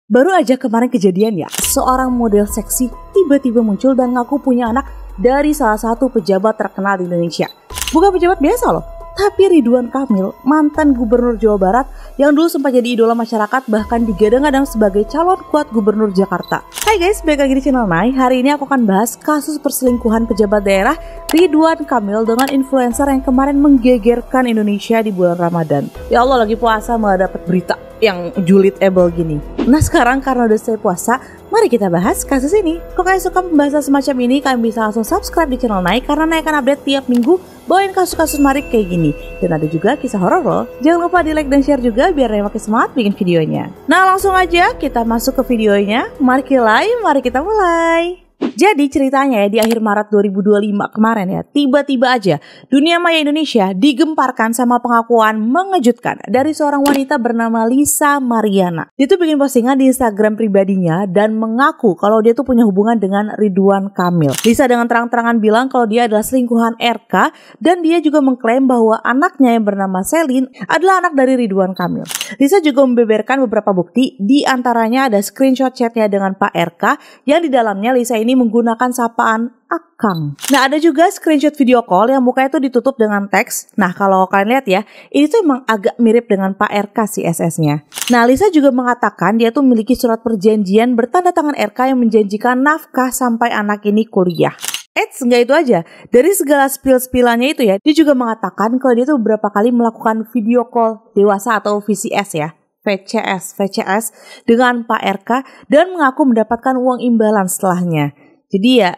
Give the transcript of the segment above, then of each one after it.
Baru aja kemarin kejadian ya, seorang model seksi tiba-tiba muncul dan ngaku punya anak dari salah satu pejabat terkenal di Indonesia. Bukan pejabat biasa loh, tapi Ridwan Kamil, mantan gubernur Jawa Barat yang dulu sempat jadi idola masyarakat bahkan digadang-gadang sebagai calon kuat gubernur Jakarta. Hai guys, balik lagi di channel Nai. Hari ini aku akan bahas kasus perselingkuhan pejabat daerah Ridwan Kamil dengan influencer yang kemarin menggegerkan Indonesia di bulan Ramadan. Ya Allah, lagi puasa malah dapat berita yang julid-able gini. Nah sekarang karena udah selesai puasa, mari kita bahas kasus ini. Kalau kalian suka pembahasan semacam ini, kalian bisa langsung subscribe di channel Nai karena Nai akan update tiap minggu bawain kasus-kasus menarik kayak gini. Dan ada juga kisah horor loh. Jangan lupa di like dan share juga biar Nai makin semangat bikin videonya. Nah langsung aja kita masuk ke videonya. Mari kita mulai. Jadi ceritanya ya, di akhir Maret 2025 kemarin ya, tiba-tiba aja dunia maya Indonesia digemparkan sama pengakuan mengejutkan dari seorang wanita bernama Lisa Mariana. Dia tuh bikin postingan di Instagram pribadinya dan mengaku kalau dia tuh punya hubungan dengan Ridwan Kamil. Lisa dengan terang-terangan bilang kalau dia adalah selingkuhan RK dan dia juga mengklaim bahwa anaknya yang bernama Selin adalah anak dari Ridwan Kamil. Lisa juga membeberkan beberapa bukti, di antaranya ada screenshot chatnya dengan Pak RK yang di dalamnya Lisa ini menggunakan sapaan Akang. Nah ada juga screenshot video call yang mukanya tuh ditutup dengan teks. Nah kalau kalian lihat ya, ini tuh emang agak mirip dengan Pak RK si SS-nya. Nah Lisa juga mengatakan dia tuh memiliki surat perjanjian bertanda tangan RK yang menjanjikan nafkah sampai anak ini kuliah. Nggak itu aja, dari segala spill-spillannya itu ya, dia juga mengatakan kalau dia tuh beberapa kali melakukan video call dewasa atau VCS ya, VCS dengan Pak RK dan mengaku mendapatkan uang imbalan setelahnya. Jadi ya,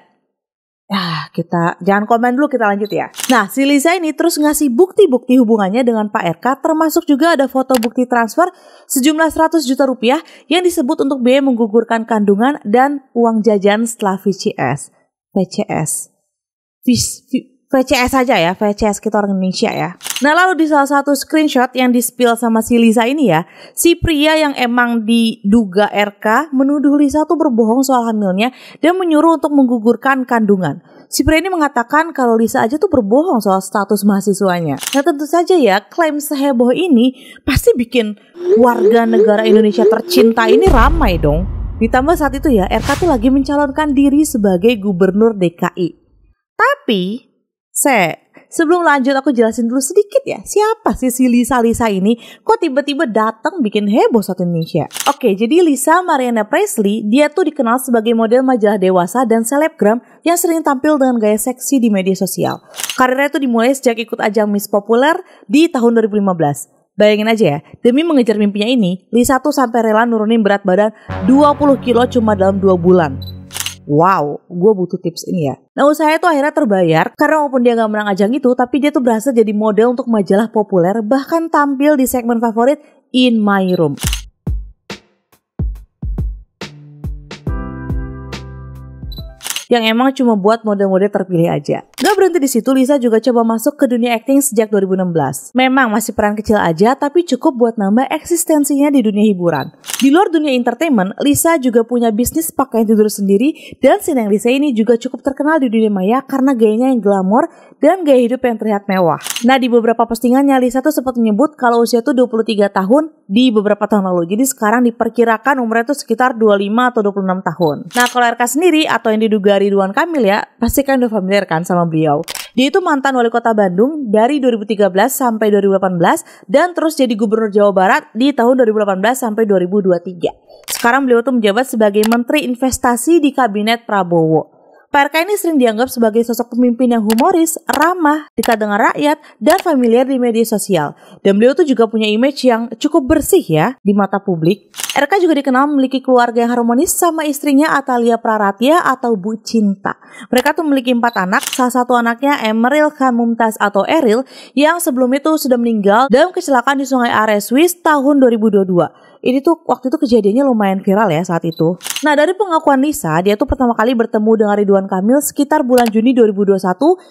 kita jangan komen dulu, kita lanjut ya. Nah, si Lisa ini terus ngasih bukti-bukti hubungannya dengan Pak RK, termasuk juga ada foto bukti transfer sejumlah 100 juta rupiah yang disebut untuk biaya menggugurkan kandungan dan uang jajan setelah VCS. VCS aja ya, VCS kita orang Indonesia ya. Nah lalu di salah satu screenshot yang di-spill sama si Lisa ini ya, si pria yang emang diduga RK menuduh Lisa tuh berbohong soal hamilnya dan menyuruh untuk menggugurkan kandungan. Si pria ini mengatakan kalau Lisa aja tuh berbohong soal status mahasiswanya. Nah tentu saja ya, klaim seheboh ini pasti bikin warga negara Indonesia tercinta ini ramai dong. Ditambah saat itu ya, RK tuh lagi mencalonkan diri sebagai gubernur DKI. Tapi, sebelum lanjut aku jelasin dulu sedikit ya, siapa sih si Lisa ini? Kok tiba-tiba datang bikin heboh satu Indonesia? Oke, jadi Lisa Mariana Presley, dia tuh dikenal sebagai model majalah dewasa dan selebgram yang sering tampil dengan gaya seksi di media sosial. Karirnya tuh dimulai sejak ikut ajang Miss Populer di tahun 2015. Bayangin aja ya, demi mengejar mimpinya ini, Lisa tuh sampai rela nurunin berat badan 20 kilo cuma dalam 2 bulan. Wow, gue butuh tips ini ya. Nah usahanya tuh akhirnya terbayar, karena walaupun dia gak menang ajang itu, tapi dia tuh berhasil jadi model untuk majalah populer, bahkan tampil di segmen favorit In My Room. Yang emang cuma buat model-model terpilih aja. Gak berhenti di situ, Lisa juga coba masuk ke dunia acting sejak 2016. Memang masih peran kecil aja, tapi cukup buat nambah eksistensinya di dunia hiburan. Di luar dunia entertainment, Lisa juga punya bisnis pakaian tidur sendiri, dan sineng Lisa ini juga cukup terkenal di dunia maya karena gayanya yang glamor dan gaya hidup yang terlihat mewah. Nah di beberapa postingannya, Lisa tuh sempat menyebut kalau usia tuh 23 tahun di beberapa tahun lalu. Jadi sekarang diperkirakan umurnya tuh sekitar 25 atau 26 tahun. Nah kalau RK sendiri atau yang diduga Ridwan Kamil ya, pasti kan udah familiar kan sama beliau. Dia itu mantan wali kota Bandung dari 2013 sampai 2018 dan terus jadi gubernur Jawa Barat di tahun 2018 sampai 2023. Sekarang beliau tuh menjabat sebagai Menteri Investasi di Kabinet Prabowo. Pak RK ini sering dianggap sebagai sosok pemimpin yang humoris, ramah, dekat dengan rakyat, dan familiar di media sosial. Dan beliau tuh juga punya image yang cukup bersih ya di mata publik. RK juga dikenal memiliki keluarga yang harmonis sama istrinya Atalia Praratia atau Bu Cinta. Mereka tuh memiliki 4 anak, salah satu anaknya Emeril Khan Mumtaz atau Eril yang sebelum itu sudah meninggal dalam kecelakaan di Sungai Are, Swiss tahun 2022. Ini tuh waktu itu kejadiannya lumayan viral ya saat itu. Nah dari pengakuan Lisa, dia tuh pertama kali bertemu dengan Ridwan Kamil sekitar bulan Juni 2021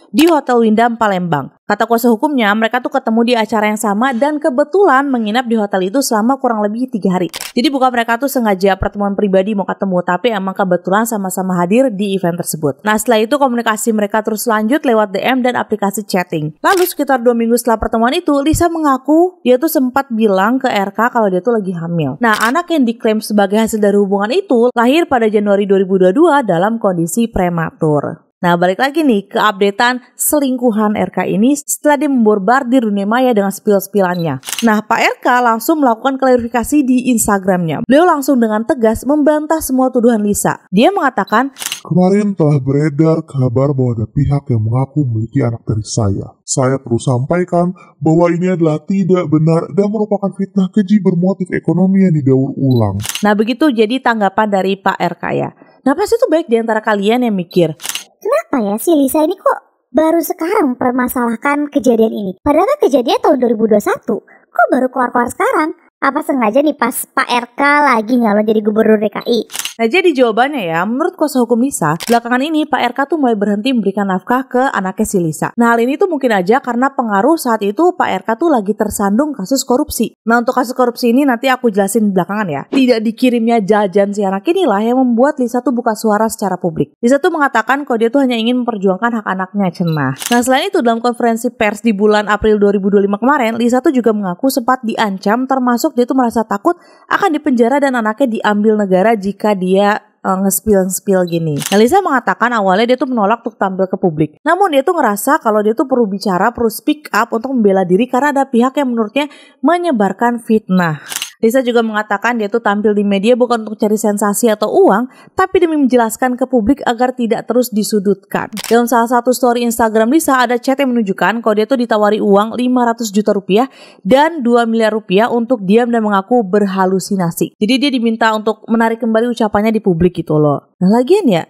di Hotel Windham Palembang. Kata kuasa hukumnya, mereka tuh ketemu di acara yang sama dan kebetulan menginap di hotel itu selama kurang lebih 3 hari. Jadi bukan mereka tuh sengaja pertemuan pribadi mau ketemu, tapi emang kebetulan sama-sama hadir di event tersebut. Nah setelah itu komunikasi mereka terus lanjut lewat DM dan aplikasi chatting. Lalu sekitar 2 minggu setelah pertemuan itu, Lisa mengaku dia tuh sempat bilang ke RK kalau dia tuh lagi hamil. Nah anak yang diklaim sebagai hasil dari hubungan itu lahir pada Januari 2022 dalam kondisi prematur. Nah balik lagi nih ke updatean selingkuhan RK ini setelah dia memborbardir dunia maya dengan spill-spillannya. Nah Pak RK langsung melakukan klarifikasi di Instagramnya. Beliau langsung dengan tegas membantah semua tuduhan Lisa. Dia mengatakan, kemarin telah beredar kabar bahwa ada pihak yang mengaku memiliki anak dari saya. Saya perlu sampaikan bahwa ini adalah tidak benar dan merupakan fitnah keji bermotif ekonomi yang didaur ulang. Nah begitu jadi tanggapan dari Pak RK ya. Nah pasti tuh baik di antara kalian yang mikir, kenapa ya si Lisa ini kok baru sekarang mempermasalahkan kejadian ini? Padahal kan kejadian tahun 2021. Kok baru keluar-keluar sekarang? Apa sengaja nih pas Pak RK lagi nyalon jadi gubernur DKI? Nah jadi jawabannya ya, menurut kuasa hukum Lisa, belakangan ini Pak RK tuh mulai berhenti memberikan nafkah ke anaknya si Lisa. Nah hal ini tuh mungkin aja karena pengaruh saat itu Pak RK tuh lagi tersandung kasus korupsi. Nah untuk kasus korupsi ini nanti aku jelasin belakangan ya. Tidak dikirimnya jajan si anak inilah yang membuat Lisa tuh buka suara secara publik. Lisa tuh mengatakan kalau dia tuh hanya ingin memperjuangkan hak anaknya, cenah. Nah selain itu dalam konferensi pers di bulan April 2025 kemarin, Lisa tuh juga mengaku sempat diancam, termasuk dia tuh merasa takut akan dipenjara dan anaknya diambil negara jika dia nge-spill gini. Nah Lisa mengatakan awalnya dia tuh menolak untuk tampil ke publik. Namun dia tuh ngerasa kalau dia tuh perlu bicara, perlu speak up untuk membela diri karena ada pihak yang menurutnya menyebarkan fitnah. Lisa juga mengatakan dia tuh tampil di media bukan untuk cari sensasi atau uang, tapi demi menjelaskan ke publik agar tidak terus disudutkan. Dalam salah satu story Instagram Lisa ada chat yang menunjukkan kalau dia tuh ditawari uang 500 juta rupiah dan 2 miliar rupiah untuk diam dan mengaku berhalusinasi. Jadi dia diminta untuk menarik kembali ucapannya di publik gitu loh. Nah lagian ya,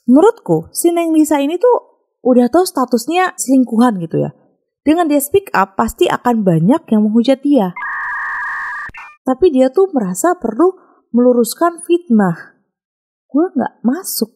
menurutku si Neng Lisa ini tuh udah tahu statusnya selingkuhan gitu ya. Dengan dia speak up pasti akan banyak yang menghujat dia. Tapi dia tuh merasa perlu meluruskan fitnah. Gue gak masuk.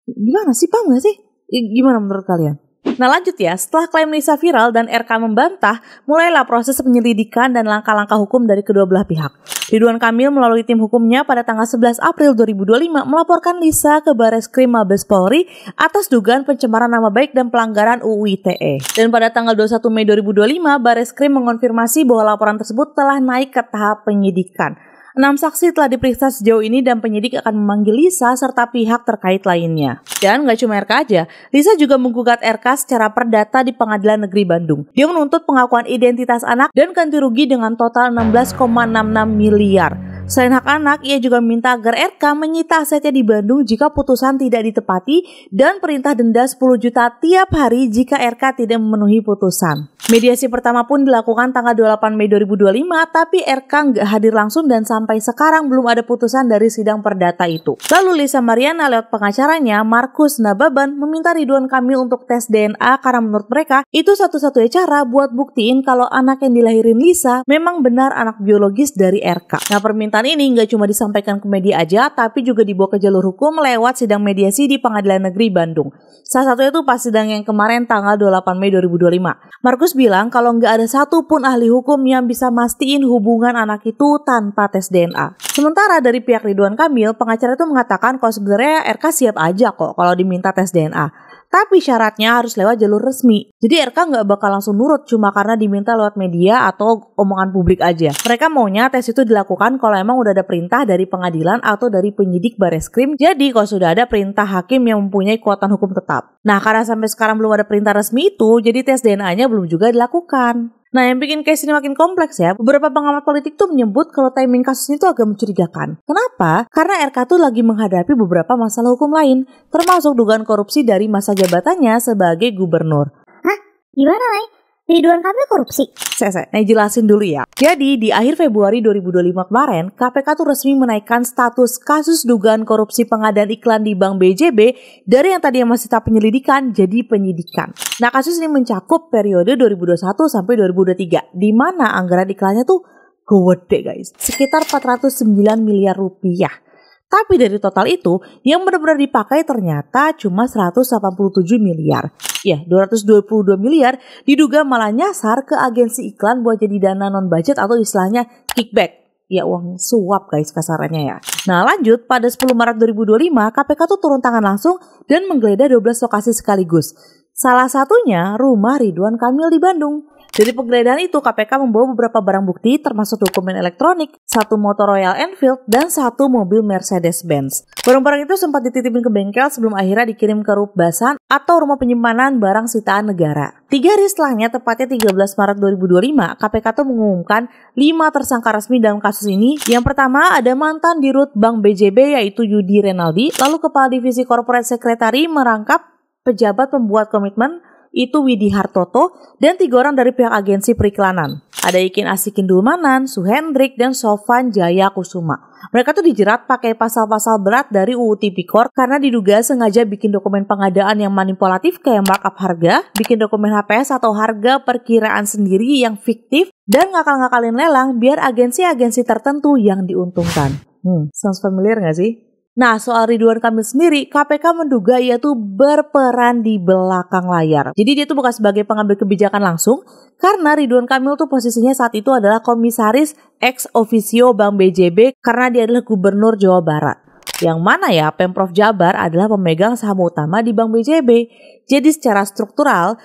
Gimana sih, paham gak sih? Gimana menurut kalian? Nah lanjut ya, setelah klaim Lisa viral dan RK membantah, mulailah proses penyelidikan dan langkah-langkah hukum dari kedua belah pihak. Ridwan Kamil melalui tim hukumnya pada tanggal 11 April 2025 melaporkan Lisa ke Bareskrim Mabes Polri atas dugaan pencemaran nama baik dan pelanggaran UU ITE. Dan pada tanggal 21 Mei 2025, Bareskrim mengonfirmasi bahwa laporan tersebut telah naik ke tahap penyidikan. 6 saksi telah diperiksa sejauh ini dan penyidik akan memanggil Lisa serta pihak terkait lainnya. Dan gak cuma RK aja, Lisa juga menggugat RK secara perdata di Pengadilan Negeri Bandung. Dia menuntut pengakuan identitas anak dan ganti rugi dengan total 16,66 miliar. Selain hak anak, ia juga meminta agar RK menyita asetnya di Bandung jika putusan tidak ditepati dan perintah denda 10 juta tiap hari jika RK tidak memenuhi putusan. Mediasi pertama pun dilakukan tanggal 28 Mei 2025, tapi RK nggak hadir langsung dan sampai sekarang belum ada putusan dari sidang perdata itu. Lalu Lisa Mariana lewat pengacaranya, Markus Nababan, meminta Ridwan Kamil untuk tes DNA karena menurut mereka itu satu-satunya cara buat buktiin kalau anak yang dilahirin Lisa memang benar anak biologis dari RK. Nah permintaan ini nggak cuma disampaikan ke media aja, tapi juga dibawa ke jalur hukum lewat sidang mediasi di Pengadilan Negeri Bandung. Salah satunya itu pas sidang yang kemarin tanggal 28 Mei 2025. Markus bilang kalau nggak ada satupun ahli hukum yang bisa mastiin hubungan anak itu tanpa tes DNA. Sementara dari pihak Ridwan Kamil, pengacara itu mengatakan kalau sebenarnya RK siap aja kok kalau diminta tes DNA. Tapi syaratnya harus lewat jalur resmi. Jadi RK nggak bakal langsung nurut cuma karena diminta lewat media atau omongan publik aja. Mereka maunya tes itu dilakukan kalau emang udah ada perintah dari pengadilan atau dari penyidik Bareskrim. Jadi kalau sudah ada perintah hakim yang mempunyai kekuatan hukum tetap. Nah karena sampai sekarang belum ada perintah resmi itu, jadi tes DNA-nya belum juga dilakukan. Nah yang bikin case ini makin kompleks ya, beberapa pengamat politik tuh menyebut kalau timing kasus ini tuh agak mencurigakan. Kenapa? Karena RK tuh lagi menghadapi beberapa masalah hukum lain, termasuk dugaan korupsi dari masa jabatannya sebagai gubernur. Hah? Gimana, Nay? Ridwan Kamil korupsi? Saya jelasin dulu ya. Jadi di akhir Februari 2025 kemarin, KPK tuh resmi menaikkan status kasus dugaan korupsi pengadaan iklan di Bank BJB dari yang tadinya masih tahap penyelidikan jadi penyidikan. Nah kasus ini mencakup periode 2021 sampai 2023, di mana anggaran iklannya tuh gede guys, sekitar 409 miliar rupiah. Tapi dari total itu, yang benar-benar dipakai ternyata cuma 187 miliar. Ya, 222 miliar diduga malah nyasar ke agensi iklan buat jadi dana non-budget atau istilahnya kickback. Ya, uang suap guys kasarannya ya. Nah lanjut, pada 10 Maret 2025, KPK tuh turun tangan langsung dan menggeledah 12 lokasi sekaligus. Salah satunya rumah Ridwan Kamil di Bandung. Dari penggeledahan itu, KPK membawa beberapa barang bukti termasuk dokumen elektronik, 1 motor Royal Enfield, dan 1 mobil Mercedes-Benz. Barang-barang itu sempat dititipin ke bengkel sebelum akhirnya dikirim ke Rupbasan atau rumah penyimpanan barang sitaan negara. 3 hari setelahnya, tepatnya 13 Maret 2025, KPK tuh mengumumkan 5 tersangka resmi dalam kasus ini. Yang pertama ada mantan dirut Bank BJB yaitu Yudi Renaldi, lalu Kepala Divisi Corporate Secretary merangkap pejabat pembuat komitmen itu Widi Hartoto, dan 3 orang dari pihak agensi periklanan. Ada Ikin Asikin Dulmanan, Suhendrik, dan Sofan Jaya Kusuma. Mereka tuh dijerat pakai pasal-pasal berat dari UU Tipikor karena diduga sengaja bikin dokumen pengadaan yang manipulatif kayak markup harga, bikin dokumen HPS atau harga perkiraan sendiri yang fiktif, dan ngakal-ngakalin lelang biar agensi-agensi tertentu yang diuntungkan. Sounds familiar gak sih? Nah, soal Ridwan Kamil sendiri, KPK menduga ia tuh berperan di belakang layar. Jadi dia tuh bukan sebagai pengambil kebijakan langsung, karena Ridwan Kamil tuh posisinya saat itu adalah komisaris ex officio Bank BJB karena dia adalah gubernur Jawa Barat. Yang mana ya, Pemprov Jabar adalah pemegang saham utama di Bank BJB. Jadi secara struktural,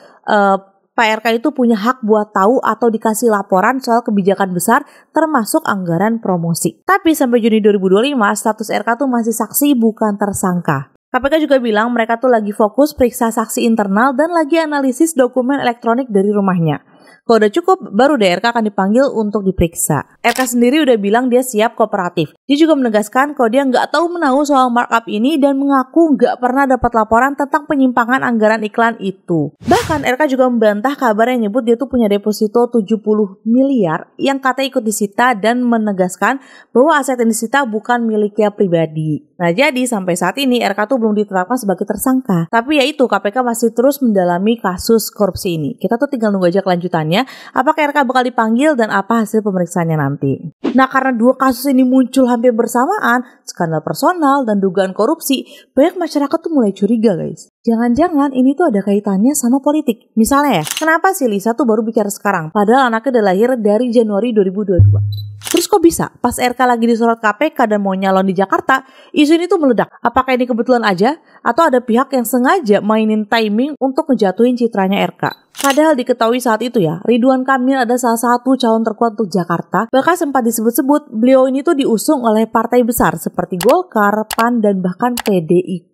Pak RK itu punya hak buat tahu atau dikasih laporan soal kebijakan besar termasuk anggaran promosi. Tapi sampai Juni 2025 status RK tuh masih saksi bukan tersangka. KPK juga bilang mereka tuh lagi fokus periksa saksi internal dan lagi analisis dokumen elektronik dari rumahnya. Kalau udah cukup, baru RK akan dipanggil untuk diperiksa. RK sendiri udah bilang dia siap kooperatif. Dia juga menegaskan kalau dia nggak tahu menahu soal markup ini dan mengaku nggak pernah dapat laporan tentang penyimpangan anggaran iklan itu. Bahkan RK juga membantah kabar yang nyebut dia tuh punya deposito 70 miliar yang katanya ikut disita dan menegaskan bahwa aset yang disita bukan miliknya pribadi. Nah jadi sampai saat ini RK tuh belum ditetapkan sebagai tersangka. Tapi ya itu, KPK masih terus mendalami kasus korupsi ini. Kita tuh tinggal nunggu aja kelanjutannya. Apakah RK bakal dipanggil dan apa hasil pemeriksaannya nanti. Nah karena 2 kasus ini muncul hampir bersamaan, skandal personal dan dugaan korupsi, banyak masyarakat tuh mulai curiga guys. Jangan-jangan ini tuh ada kaitannya sama politik. Misalnya ya, kenapa sih Lisa tuh baru bicara sekarang? Padahal anaknya udah lahir dari Januari 2022. Terus kok bisa? Pas RK lagi disorot KPK dan mau nyalon di Jakarta, isu ini tuh meledak. Apakah ini kebetulan aja? Atau ada pihak yang sengaja mainin timing untuk ngejatuhin citranya RK? Padahal diketahui saat itu ya, Ridwan Kamil ada salah satu calon terkuat untuk Jakarta. Bahkan sempat disebut-sebut beliau ini tuh diusung oleh partai besar seperti Golkar, PAN, dan bahkan PDIP.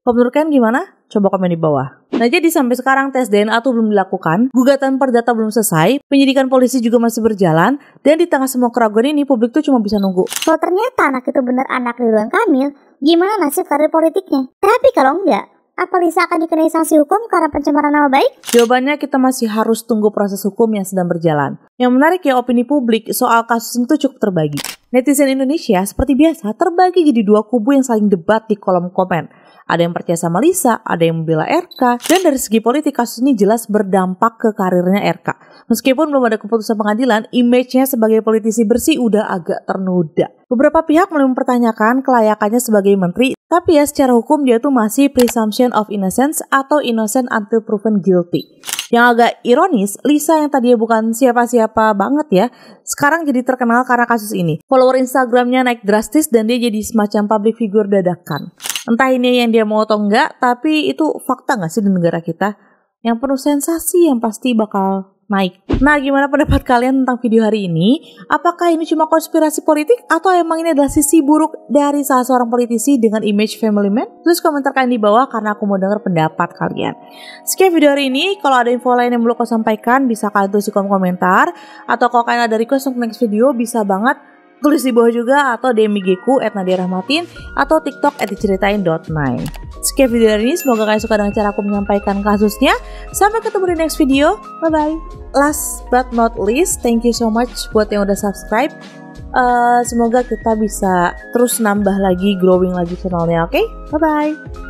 Menurut kalian gimana? Coba komen di bawah. Nah jadi sampai sekarang tes DNA tuh belum dilakukan, gugatan perdata belum selesai, penyidikan polisi juga masih berjalan, dan di tengah semua keraguan ini publik tuh cuma bisa nunggu. Kalau ternyata anak itu benar anak Ridwan Kamil, gimana nasib karir politiknya? Tapi kalau enggak, apa Lisa akan dikenai sanksi hukum karena pencemaran nama baik? Jawabannya kita masih harus tunggu proses hukum yang sedang berjalan. Yang menarik ya, opini publik soal kasus ini tuh cukup terbagi. Netizen Indonesia seperti biasa terbagi jadi 2 kubu yang saling debat di kolom komen. Ada yang percaya sama Lisa, ada yang membela RK, dan dari segi politik kasus ini jelas berdampak ke karirnya RK. Meskipun belum ada keputusan pengadilan, image-nya sebagai politisi bersih udah agak ternoda. Beberapa pihak mulai mempertanyakan kelayakannya sebagai menteri, tapi ya secara hukum dia tuh masih presumption of innocence atau innocent until proven guilty. Yang agak ironis, Lisa yang tadinya bukan siapa-siapa banget ya, sekarang jadi terkenal karena kasus ini. Follower Instagramnya naik drastis dan dia jadi semacam public figure dadakan. Entah ini yang dia mau atau enggak, tapi itu fakta nggak sih di negara kita? Yang penuh sensasi yang pasti bakal naik. Nah, gimana pendapat kalian tentang video hari ini? Apakah ini cuma konspirasi politik atau emang ini adalah sisi buruk dari salah seorang politisi dengan image family man? Tulis komentar kalian di bawah karena aku mau dengar pendapat kalian. Sekian video hari ini. Kalau ada info lain yang belum aku sampaikan, bisa kalian tulis di kolom komentar. Atau kalau kalian ada request untuk next video, bisa banget tulis di bawah juga, atau DM IG-ku @nadiarahmatin atau TikTok @diceritain.9. Sekian video hari ini, semoga kalian suka dengan cara aku menyampaikan kasusnya. Sampai ketemu di next video, bye bye. Last but not least, thank you so much buat yang udah subscribe. Semoga kita bisa terus nambah lagi, growing lagi channelnya, oke? Bye bye.